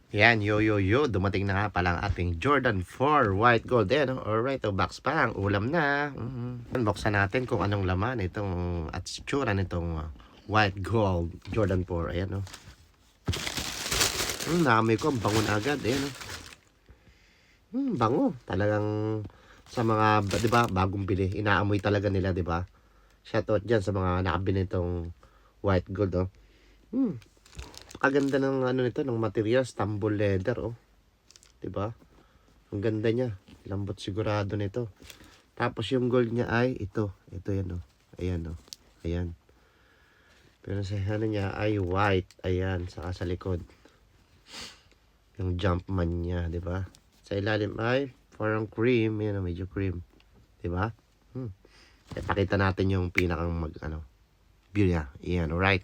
Yan, yo. Dumating na nga pala ang ating Jordan 4 white gold. Ayan, alright, box pa. Ang ulam na. Buksan natin kung anong laman itong at tsura nitong white gold Jordan 4. Ayan, naamoy ko, bango na agad. Ayan, bango. Talagang sa mga, di ba, bagong bili. Inaamoy talaga nila, di ba? Shoutout dyan sa mga nakabili nitong white gold, Kaganda ng ano nito, ng materials, tumble leather, 'Di ba? Ang ganda niya. Lambot sigurado nito. Tapos yung gold niya ay ito. Ito yan, Ayan, Ayan. Pero sa ano niya ay white. Ayan, saka sa likod. Yung Jumpman niya, 'di ba? Sa ilalim ay parang cream, yan, medyo cream. 'Di ba? Pakita natin yung pinakang view niya. Ayan, alright.